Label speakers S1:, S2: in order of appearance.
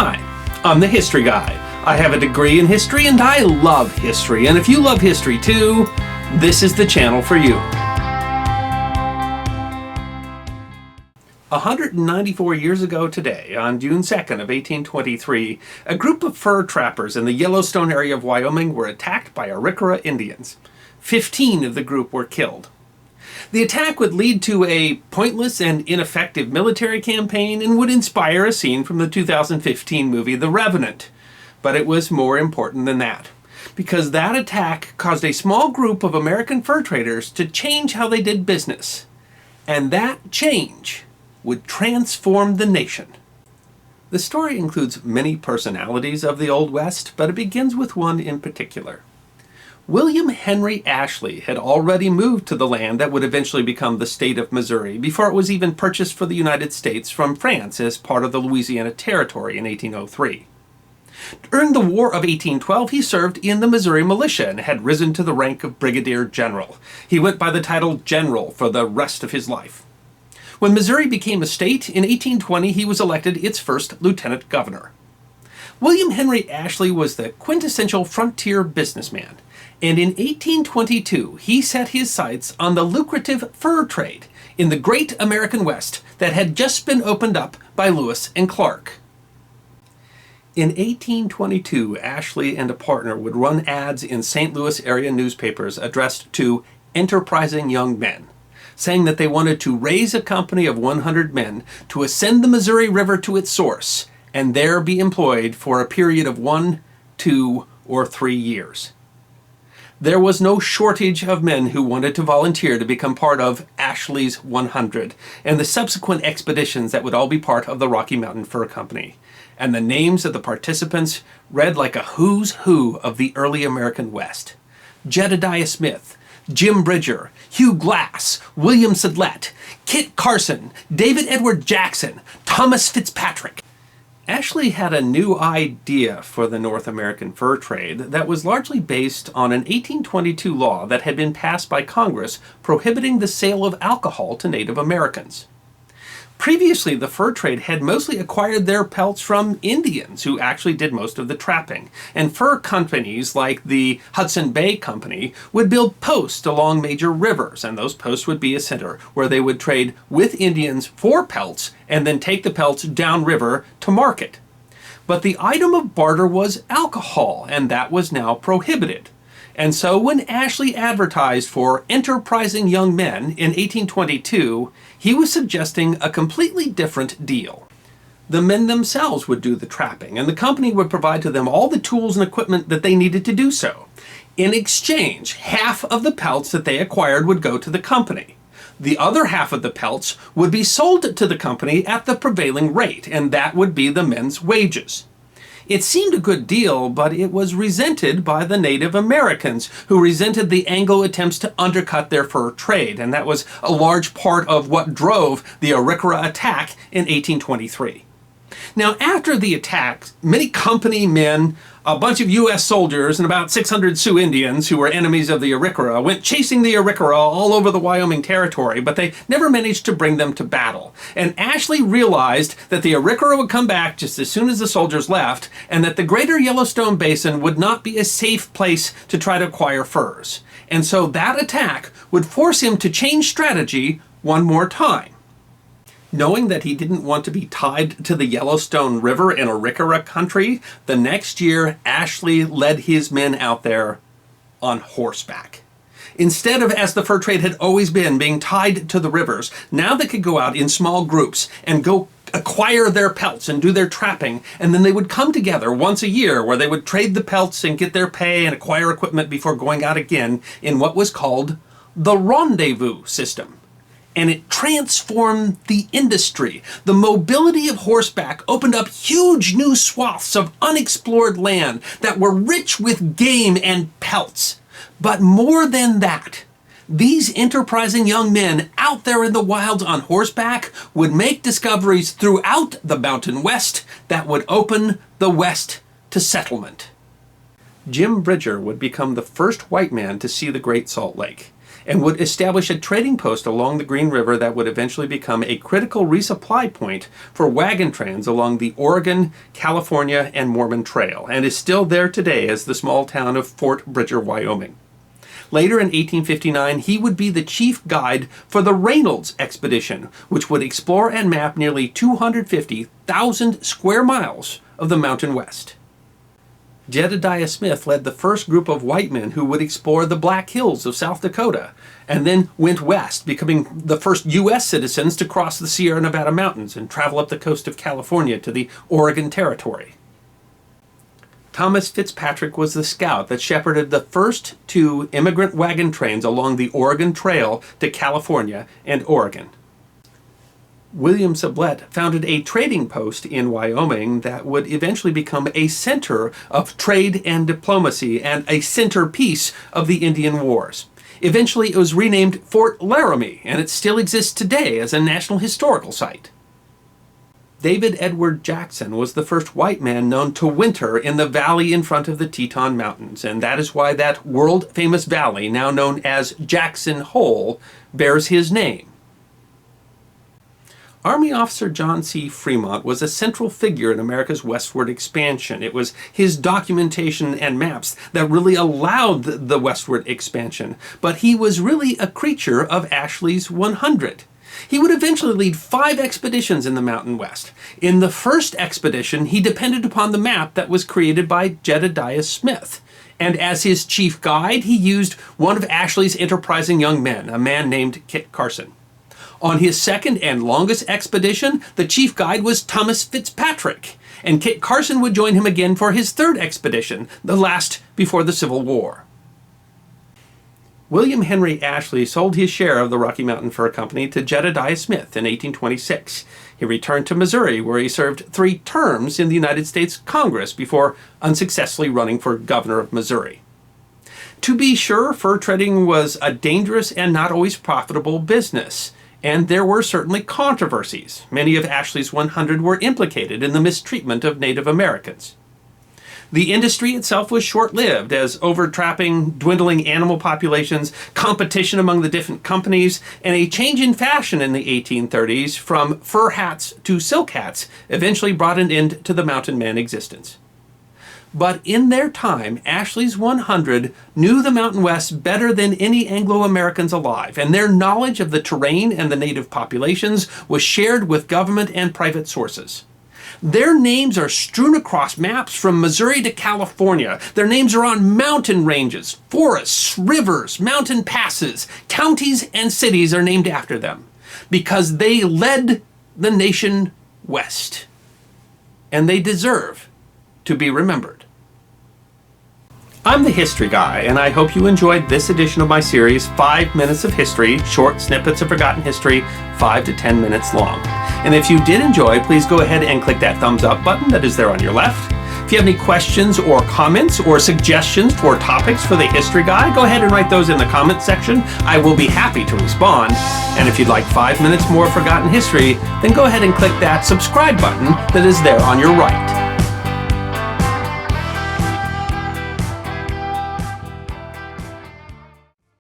S1: Hi, I'm the History Guy. I have a degree in history and I love history. And if you love history too, this is the channel for you. 194 years ago today, on June 2nd of 1823, a group of fur trappers in the Yellowstone area of Wyoming were attacked by Arikara Indians. 15 of the group were killed. The attack would lead to a pointless and ineffective military campaign and would inspire a scene from the 2015 movie The Revenant. But it was more important than that, because that attack caused a small group of American fur traders to change how they did business. And that change would transform the nation. The story includes many personalities of the Old West, but it begins with one in particular. William Henry Ashley had already moved to the land that would eventually become the state of Missouri before it was even purchased for the United States from France as part of the Louisiana Territory in 1803. During the War of 1812, he served in the Missouri militia and had risen to the rank of brigadier general. He went by the title general for the rest of his life. When Missouri became a state in 1820, he was elected its first lieutenant governor. William Henry Ashley was the quintessential frontier businessman, and in 1822 he set his sights on the lucrative fur trade in the great American West that had just been opened up by Lewis and Clark. In 1822, Ashley and a partner would run ads in St. Louis area newspapers addressed to enterprising young men, saying that they wanted to raise a company of 100 men to ascend the Missouri River to its source and there be employed for a period of 1, 2, or 3 years. There was no shortage of men who wanted to volunteer to become part of Ashley's 100 and the subsequent expeditions that would all be part of the Rocky Mountain Fur Company. And the names of the participants read like a who's who of the early American West. Jedediah Smith, Jim Bridger, Hugh Glass, William Sedlett, Kit Carson, David Edward Jackson, Thomas Fitzpatrick. Ashley had a new idea for the North American fur trade that was largely based on an 1822 law that had been passed by Congress prohibiting the sale of alcohol to Native Americans. Previously, the fur trade had mostly acquired their pelts from Indians, who actually did most of the trapping, and fur companies like the Hudson Bay Company would build posts along major rivers, and those posts would be a center where they would trade with Indians for pelts and then take the pelts downriver to market. But the item of barter was alcohol, and that was now prohibited. And so when Ashley advertised for enterprising young men in 1822, he was suggesting a completely different deal. The men themselves would do the trapping, and the company would provide to them all the tools and equipment that they needed to do so. In exchange, half of the pelts that they acquired would go to the company. The other half of the pelts would be sold to the company at the prevailing rate, and that would be the men's wages. It seemed a good deal, but it was resented by the Native Americans, who resented the Anglo attempts to undercut their fur trade, and that was a large part of what drove the Arikara attack in 1823. Now, after the attack, many company men, a bunch of U.S. soldiers, and about 600 Sioux Indians, who were enemies of the Arikara, went chasing the Arikara all over the Wyoming Territory, but they never managed to bring them to battle. And Ashley realized that the Arikara would come back just as soon as the soldiers left, and that the greater Yellowstone Basin would not be a safe place to try to acquire furs. And so that attack would force him to change strategy one more time. Knowing that he didn't want to be tied to the Yellowstone River in Arikara country, the next year Ashley led his men out there on horseback. Instead of, as the fur trade had always been, being tied to the rivers, now they could go out in small groups and go acquire their pelts and do their trapping, and then they would come together once a year where they would trade the pelts and get their pay and acquire equipment before going out again in what was called the rendezvous system. And it transformed the industry. The mobility of horseback opened up huge new swaths of unexplored land that were rich with game and pelts. But more than that, these enterprising young men out there in the wilds on horseback would make discoveries throughout the Mountain West that would open the West to settlement. Jim Bridger would become the first white man to see the Great Salt Lake. and would establish a trading post along the Green River that would eventually become a critical resupply point for wagon trains along the Oregon, California, and Mormon Trail, and is still there today as the small town of Fort Bridger, Wyoming. Later in 1859, he would be the chief guide for the Reynolds expedition, which would explore and map nearly 250,000 square miles of the Mountain West. Jedediah Smith led the first group of white men who would explore the Black Hills of South Dakota, and then went west, becoming the first U.S. citizens to cross the Sierra Nevada mountains and travel up the coast of California to the Oregon Territory. Thomas Fitzpatrick was the scout that shepherded the first 2 immigrant wagon trains along the Oregon Trail to California and Oregon. William Sublette founded a trading post in Wyoming that would eventually become a center of trade and diplomacy and a centerpiece of the Indian Wars. Eventually, it was renamed Fort Laramie, and it still exists today as a National Historical Site. David Edward Jackson was the first white man known to winter in the valley in front of the Teton Mountains, and that is why that world-famous valley, now known as Jackson Hole, bears his name. Army Officer John C. Fremont was a central figure in America's westward expansion. It was his documentation and maps that really allowed the westward expansion, but he was really a creature of Ashley's 100. He would eventually lead 5 expeditions in the Mountain West. In the first expedition, he depended upon the map that was created by Jedediah Smith. And as his chief guide, he used one of Ashley's enterprising young men, a man named Kit Carson. On his second and longest expedition, the chief guide was Thomas Fitzpatrick, and Kit Carson would join him again for his third expedition, the last before the Civil War. William Henry Ashley sold his share of the Rocky Mountain Fur Company to Jedediah Smith in 1826. He returned to Missouri, where he served 3 terms in the United States Congress before unsuccessfully running for governor of Missouri. To be sure, fur trading was a dangerous and not always profitable business, and there were certainly controversies. Many of Ashley's 100 were implicated in the mistreatment of Native Americans. The industry itself was short-lived, as overtrapping, dwindling animal populations, competition among the different companies, and a change in fashion in the 1830s from fur hats to silk hats eventually brought an end to the mountain man existence. But in their time, Ashley's 100 knew the Mountain West better than any Anglo-Americans alive, and their knowledge of the terrain and the native populations was shared with government and private sources. Their names are strewn across maps from Missouri to California. Their names are on mountain ranges, forests, rivers, mountain passes. Counties and cities are named after them because they led the nation west, and they deserve to be remembered. I'm the History Guy, and I hope you enjoyed this edition of my series, 5 Minutes of History, short snippets of forgotten history, 5 to 10 minutes long. And if you did enjoy, please go ahead and click that thumbs up button that is there on your left. If you have any questions or comments or suggestions for topics for the History Guy, go ahead and write those in the comments section. I will be happy to respond. And if you'd like 5 minutes more forgotten history, then go ahead and click that subscribe button that is there on your right.